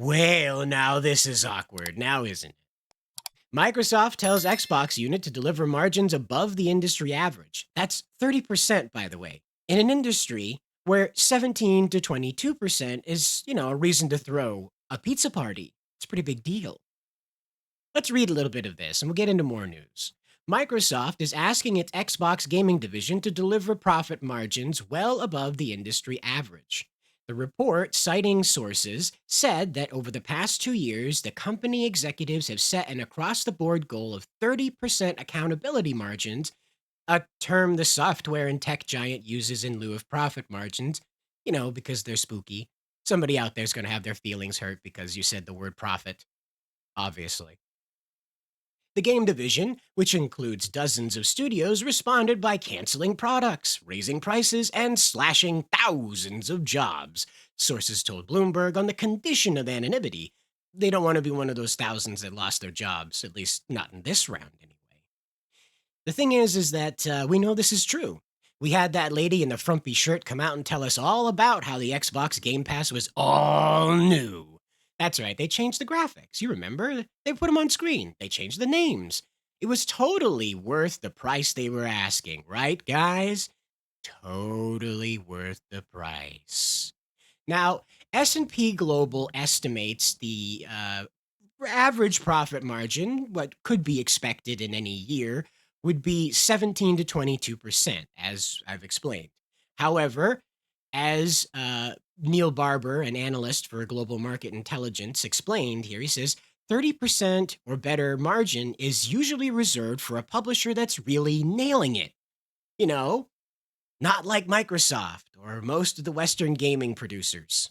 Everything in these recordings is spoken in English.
Well, now this is awkward, now isn't it? Microsoft tells Xbox unit to deliver margins above the industry average. That's 30%, by the way, in an industry where 17 to 22% is, a reason to throw a pizza party. It's a pretty big deal. Let's read a little bit of this and we'll get into more news. Microsoft is asking its Xbox gaming division to deliver profit margins well above the industry average. The report, citing sources, said that over the past 2 years, the company executives have set an across the board goal of 30% accountability margins, a term the software and tech giant uses in lieu of profit margins, because they're spooky. Somebody out there's going to have their feelings hurt because you said the word profit, obviously. The game division, which includes dozens of studios, responded by canceling products, raising prices, and slashing thousands of jobs, sources told Bloomberg on the condition of anonymity. They don't want to be one of those thousands that lost their jobs, at least not in this round anyway. The thing is that we know this is true. We had that lady in the frumpy shirt come out and tell us all about how the Xbox Game Pass was all new. That's right, they changed the graphics. You remember? They put them on screen. They changed the names. It was totally worth the price they were asking, right, guys? Totally worth the price. Now, S&P Global estimates the average profit margin, what could be expected in any year, would be 17 to 22%, as I've explained. However, as Neil Barber, an analyst for Global Market Intelligence, explained here, he says 30% or better margin is usually reserved for a publisher that's really nailing it. You know, not like Microsoft or most of the Western gaming producers.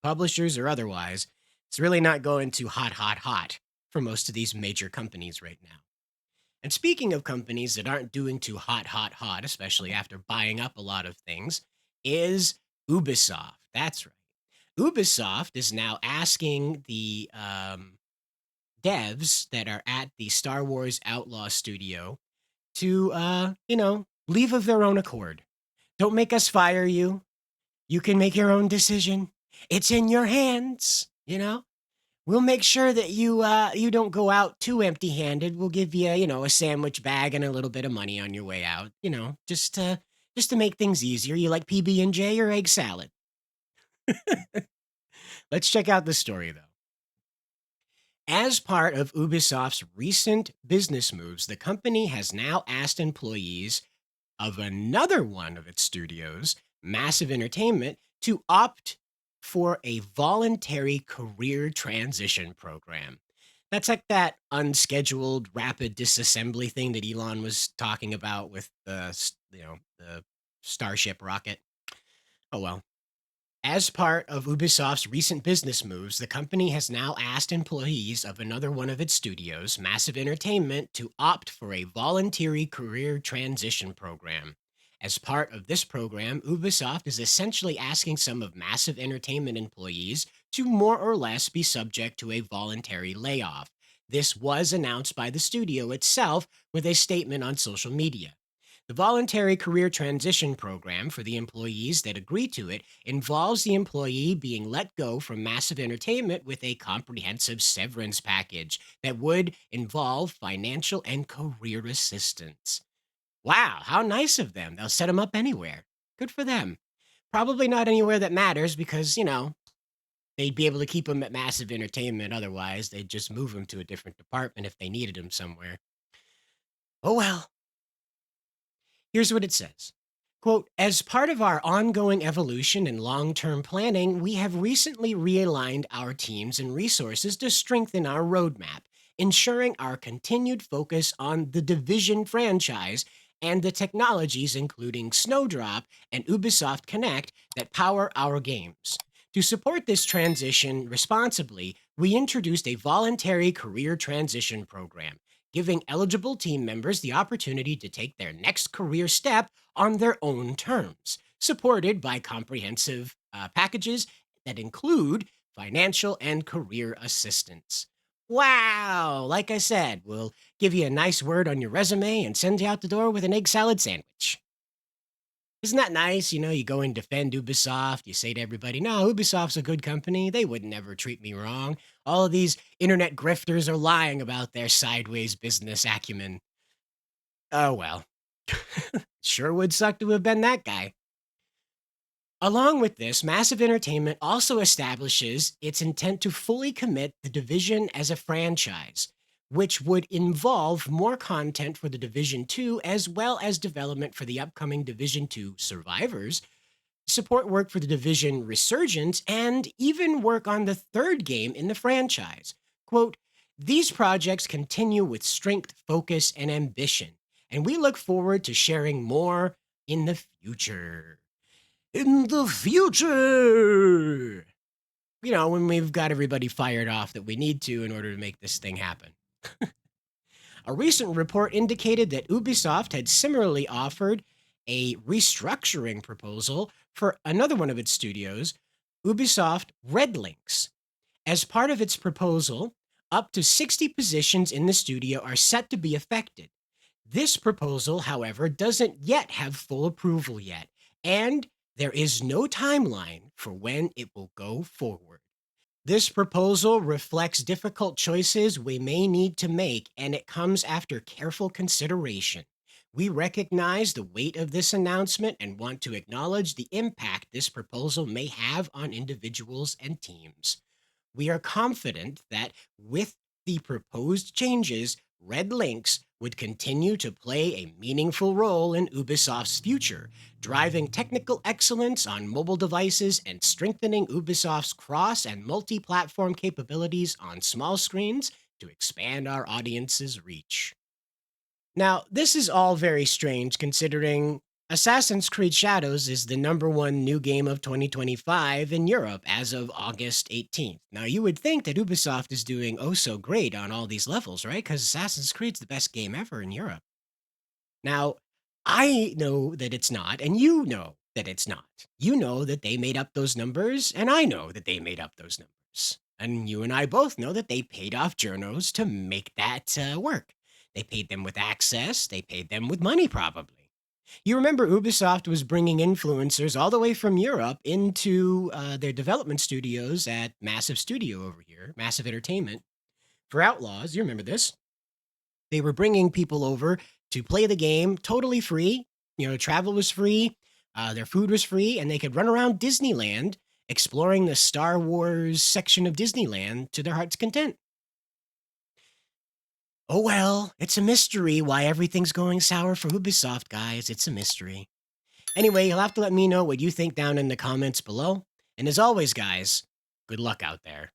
Publishers or otherwise, it's really not going too hot for most of these major companies right now. And speaking of companies that aren't doing too hot, especially after buying up a lot of things, is Ubisoft. That's right. Ubisoft is now asking the devs that are at the Star Wars Outlaws studio to, leave of their own accord. Don't make us fire you. You can make your own decision. It's in your hands. We'll make sure that you don't go out too empty-handed. We'll give you, a sandwich bag and a little bit of money on your way out, just to make things easier. You like PB&J or egg salad? Let's check out the story though. As part of Ubisoft's recent business moves, the company has now asked employees of another one of its studios, Massive Entertainment, to opt for a voluntary career transition program. That's like that unscheduled rapid disassembly thing that Elon was talking about with the Starship rocket. Oh well. As part of Ubisoft's recent business moves, the company has now asked employees of another one of its studios, Massive Entertainment, to opt for a voluntary career transition program. As part of this program, Ubisoft is essentially asking some of Massive Entertainment employees to more or less be subject to a voluntary layoff. This was announced by the studio itself with a statement on social media. The voluntary career transition program for the employees that agree to it involves the employee being let go from Massive Entertainment with a comprehensive severance package that would involve financial and career assistance. Wow, how nice of them. They'll set them up anywhere. Good for them. Probably not anywhere that matters because, they'd be able to keep them at Massive Entertainment otherwise. They'd just move them to a different department if they needed them somewhere. Oh well. Here's what it says. Quote, as part of our ongoing evolution and long-term planning, we have recently realigned our teams and resources to strengthen our roadmap, ensuring our continued focus on the Division franchise and the technologies including Snowdrop and Ubisoft Connect that power our games. To support this transition responsibly, we introduced a voluntary career transition program, giving eligible team members the opportunity to take their next career step on their own terms, supported by comprehensive packages that include financial and career assistance. Wow! Like I said, we'll give you a nice word on your resume and send you out the door with an egg salad sandwich. Isn't that nice? You go and defend Ubisoft. You say to everybody, no, Ubisoft's a good company. They would never treat me wrong. All of these internet grifters are lying about their sideways business acumen. Oh, well. Sure would suck to have been that guy. Along with this, Massive Entertainment also establishes its intent to fully commit The Division as a franchise, which would involve more content for The Division 2 as well as development for the upcoming Division 2 Survivors, support work for The Division Resurgence, and even work on the third game in the franchise. Quote, these projects continue with strength, focus, and ambition, and we look forward to sharing more in the future. In the future! When we've got everybody fired off that we need to in order to make this thing happen. A recent report indicated that Ubisoft had similarly offered a restructuring proposal for another one of its studios, Ubisoft Red Links. As part of its proposal, up to 60 positions in the studio are set to be affected. This proposal, however, doesn't yet have full approval yet, and there is no timeline for when it will go forward. This proposal reflects difficult choices we may need to make, and it comes after careful consideration. We recognize the weight of this announcement and want to acknowledge the impact this proposal may have on individuals and teams. We are confident that with the proposed changes, Red Links would continue to play a meaningful role in Ubisoft's future, driving technical excellence on mobile devices and strengthening Ubisoft's cross and multi-platform capabilities on small screens to expand our audience's reach. Now, this is all very strange considering Assassin's Creed Shadows is the #1 new game of 2025 in Europe as of August 18th. Now, you would think that Ubisoft is doing oh so great on all these levels, right? Because Assassin's Creed's the best game ever in Europe. Now, I know that it's not, and you know that it's not. You know that they made up those numbers, and I know that they made up those numbers. And you and I both know that they paid off journos to make that work. They paid them with access, they paid them with money, probably. You remember Ubisoft was bringing influencers all the way from Europe into their development studios at Massive Studio over here, Massive Entertainment, for Outlaws. You remember this? They were bringing people over to play the game totally free. Travel was free, their food was free, and they could run around Disneyland exploring the Star Wars section of Disneyland to their heart's content. Oh well, it's a mystery why everything's going sour for Ubisoft, guys. It's a mystery. Anyway, you'll have to let me know what you think down in the comments below. And as always, guys, good luck out there.